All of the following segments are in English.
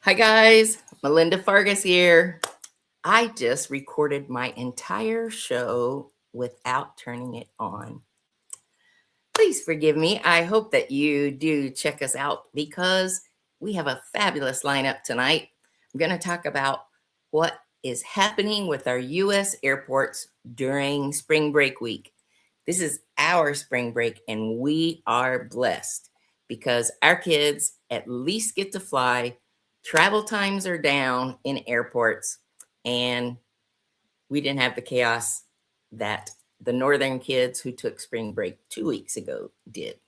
Hi guys, Melinda Fargus here. I just recorded my entire show without turning it on. Please forgive me. I hope that you do check us out because we have a fabulous lineup tonight. I'm going to talk about what is happening with our U.S. airports during spring break week. This is our spring break, and we are blessed because our kids at least get to fly. Travel times are down in airports, and we didn't have the chaos that the northern kids who took spring break 2 weeks ago did.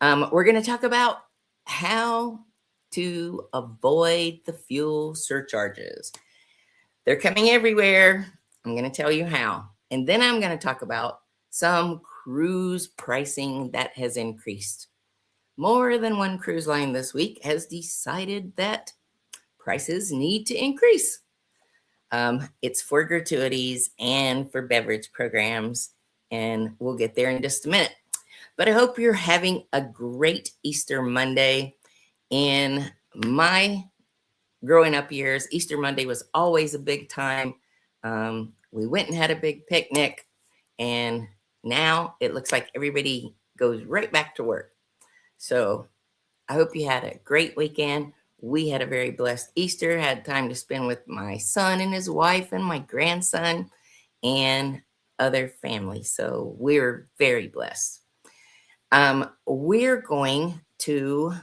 We're going to talk about how to avoid the fuel surcharges. They're coming everywhere. I'm going to tell you how. And then I'm going to talk about some cruise pricing that has increased. More than one cruise line this week has decided that prices need to increase. It's for gratuities and for beverage programs, and we'll get there in just a minute. But I hope you're having a great Easter Monday. In my growing up years, Easter Monday was always a big time. We went and had a big picnic, and now it looks like everybody goes right back to work. So I hope you had a great weekend. We had a very blessed Easter, had time to spend with my son and his wife and my grandson and other family. So we're very blessed. We're going to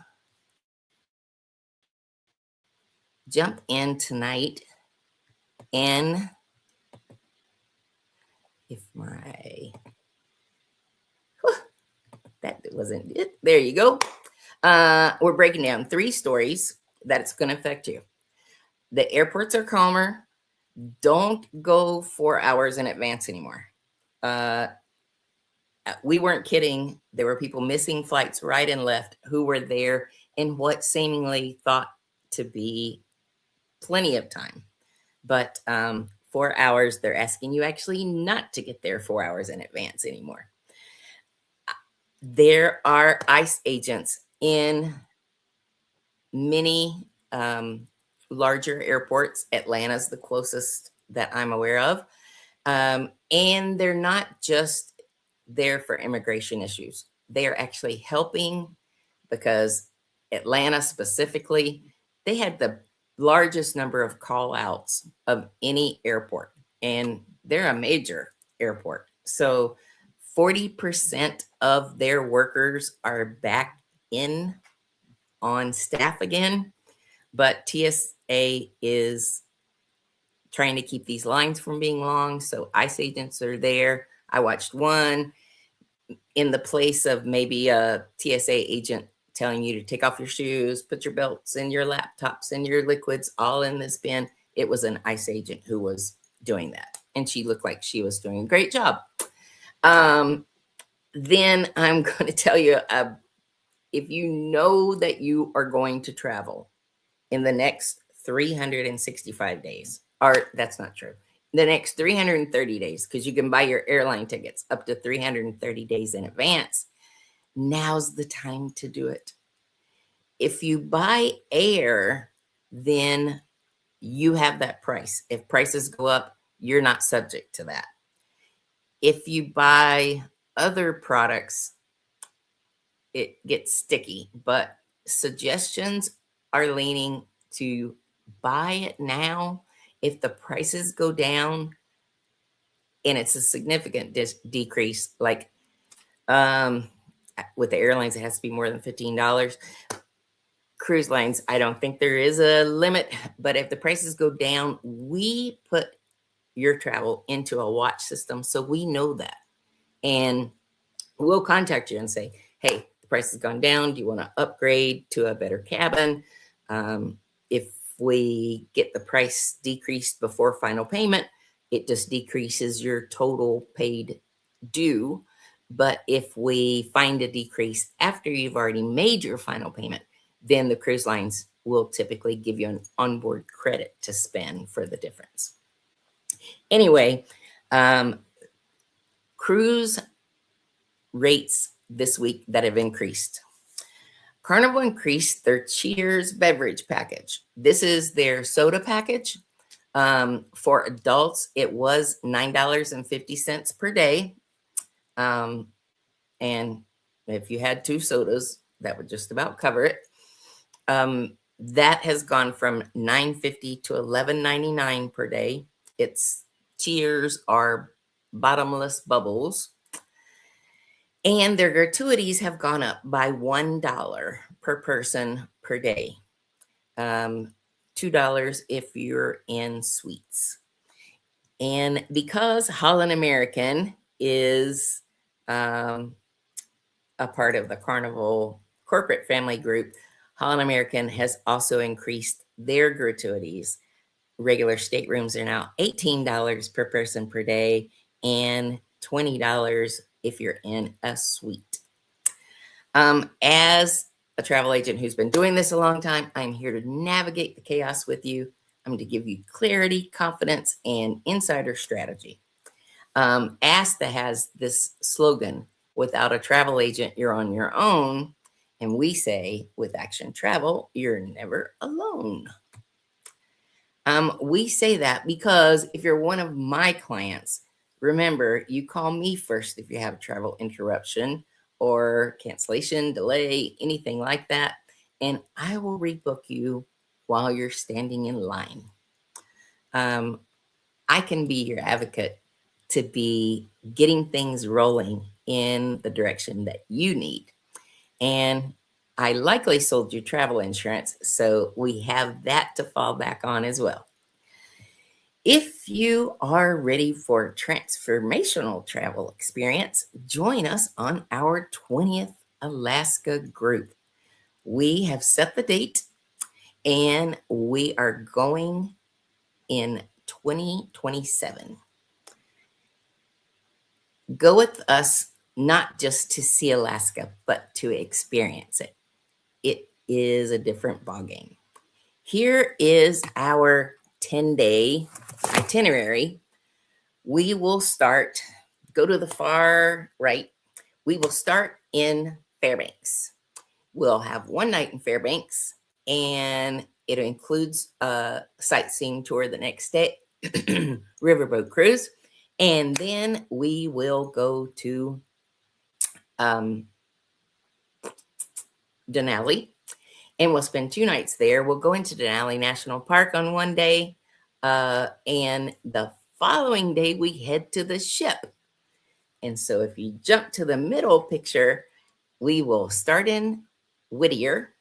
jump in tonight, and if that wasn't it. There you go. We're breaking down 3 stories that it's going to affect you. The airports are calmer. Don't go 4 hours in advance anymore. We weren't kidding. There were people missing flights right and left who were there in what seemingly thought to be plenty of time. But 4 hours, they're asking you actually not to get there 4 hours in advance anymore. There are ICE agents in many larger airports. Atlanta's the closest that I'm aware of. And they're not just there for immigration issues. They are actually helping because Atlanta specifically, they had the largest number of call outs of any airport, and they're a major airport. So 40% of their workers are back in on staff again, but TSA is trying to keep these lines from being long. So ICE agents are there. I watched one in the place of maybe a TSA agent telling you to take off your shoes, put your belts and your laptops and your liquids all in this bin. It was an ICE agent who was doing that, and she looked like she was doing a great job. Then I'm going to tell you, if you know that you are going to travel in the next 365 days, or that's not true, the next 330 days, because you can buy your airline tickets up to 330 days in advance, now's the time to do it. If you buy air, then you have that price. If prices go up, you're not subject to that. If you buy other products, it gets sticky, but suggestions are leaning to buy it now. If the prices go down and it's a significant decrease, like with the airlines, it has to be more than $15. Cruise lines, I don't think there is a limit, but if the prices go down, we put your travel into a watch system so we know that. And we'll contact you and say, hey, the price has gone down. Do you want to upgrade to a better cabin? If we get the price decreased before final payment, it just decreases your total paid due. But if we find a decrease after you've already made your final payment, then the cruise lines will typically give you an onboard credit to spend for the difference. Anyway, cruise rates this week that have increased. Carnival increased their Cheers beverage package. This is their soda package. For adults, it was $9.50 per day. And if you had 2 sodas, that would just about cover it. That has gone from $9.50 to $11.99 per day. Its Cheers are bottomless bubbles. And their gratuities have gone up by $1 per person per day. $2 if you're in suites. And because Holland American is a part of the Carnival corporate family group, Holland American has also increased their gratuities. Regular staterooms are now $18 per person per day and $20 if you're in a suite. As a travel agent who's been doing this a long time, I'm here to navigate the chaos with you. I'm to give you clarity, confidence, and insider strategy. ASTA has this slogan, without a travel agent, you're on your own. And we say, with Action Travel, you're never alone. We say that because if you're one of my clients, remember, you call me first if you have a travel interruption or cancellation, delay, anything like that, and I will rebook you while you're standing in line. I can be your advocate to be getting things rolling in the direction that you need. And I likely sold you travel insurance, so we have that to fall back on as well. If you are ready for a transformational travel experience, join us on our 20th Alaska group. We have set the date and we are going in 2027. Go with us, not just to see Alaska, but to experience it. It is a different ballgame. Here is our 10-day itinerary. We will start, go to the far right. We will start in Fairbanks. We'll have one night in Fairbanks, and it includes a sightseeing tour the next day, riverboat cruise, and then we will go to Denali, and we'll spend 2 nights there. We'll go into Denali National Park on one day, and the following day we head to the ship. And so if you jump to the middle picture, we will start in Whittier.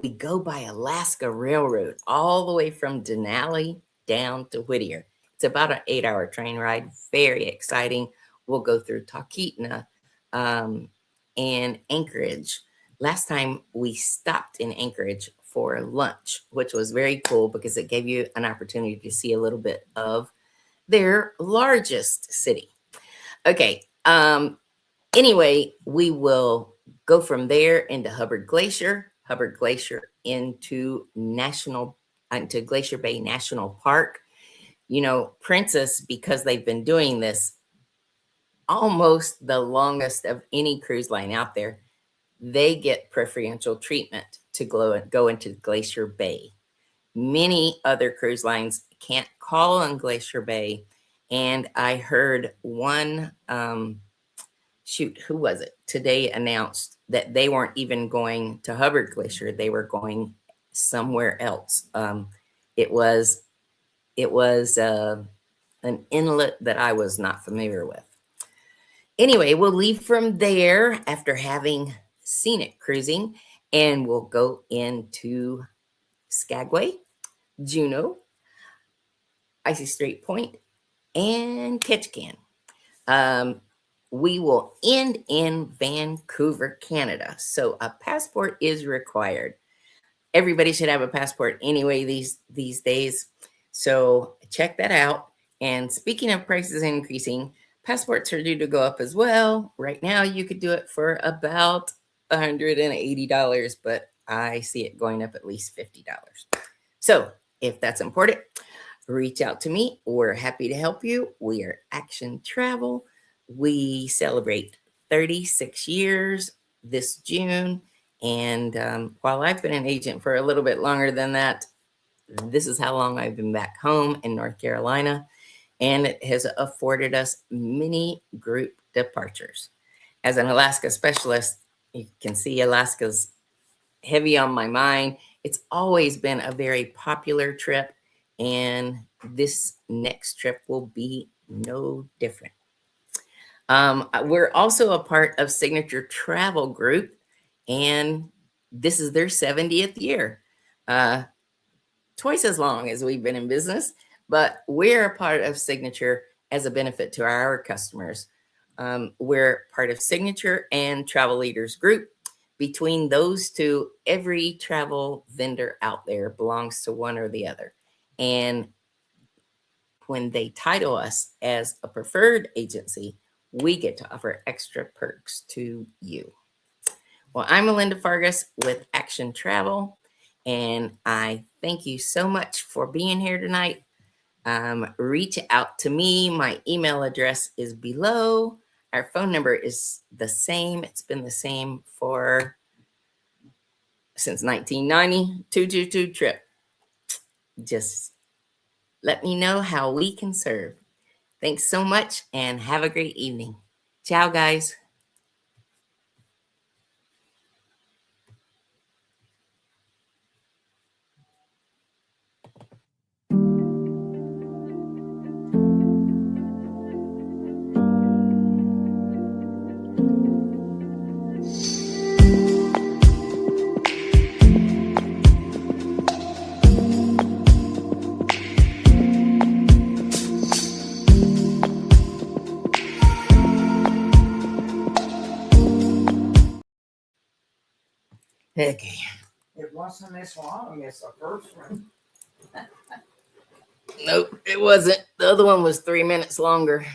We go by Alaska Railroad all the way from Denali down to Whittier. It's about an 8-hour train ride. Very exciting. We'll go through Talkeetna and Anchorage. Last time we stopped in Anchorage for lunch, which was very cool because it gave you an opportunity to see a little bit of their largest city. Okay. Anyway, we will go from there into Hubbard Glacier into Glacier Bay National Park. You know, Princess, because they've been doing this almost the longest of any cruise line out there, they get preferential treatment to go into Glacier Bay. Many other cruise lines can't call on Glacier Bay. And I heard one, who was it? Today announced that they weren't even going to Hubbard Glacier. They were going somewhere else. It was an inlet that I was not familiar with. Anyway, we'll leave from there after having scenic cruising, and we'll go into Skagway, Juneau, Icy Strait Point, and Ketchikan. We will end in Vancouver, Canada. So a passport is required. Everybody should have a passport anyway these days. So check that out. And speaking of prices increasing, passports are due to go up as well. Right now, you could do it for about $180, but I see it going up at least $50. So if that's important, reach out to me. We're happy to help you. We are Action Travel. We celebrate 36 years this June, And while I've been an agent for a little bit longer than that, this is how long I've been back home in North Carolina, and it has afforded us many group departures. As an Alaska specialist, you can see Alaska's heavy on my mind. It's always been a very popular trip, and this next trip will be no different. We're also a part of Signature Travel Group, and this is their 70th year. Twice as long as we've been in business, but we're a part of Signature as a benefit to our customers. We're part of Signature and Travel Leaders Group. Between those two, every travel vendor out there belongs to one or the other. And when they title us as a preferred agency, we get to offer extra perks to you. Well, I'm Melinda Fargas with Action Travel, and I thank you so much for being here tonight. Reach out to me. My email address is below. Our phone number is the same. It's been the same since 1990, 222 trip. Just let me know how we can serve. Thanks so much and have a great evening. Ciao, guys. Okay. It wasn't this long as the first one. Nope, it wasn't. The other one was 3 minutes longer.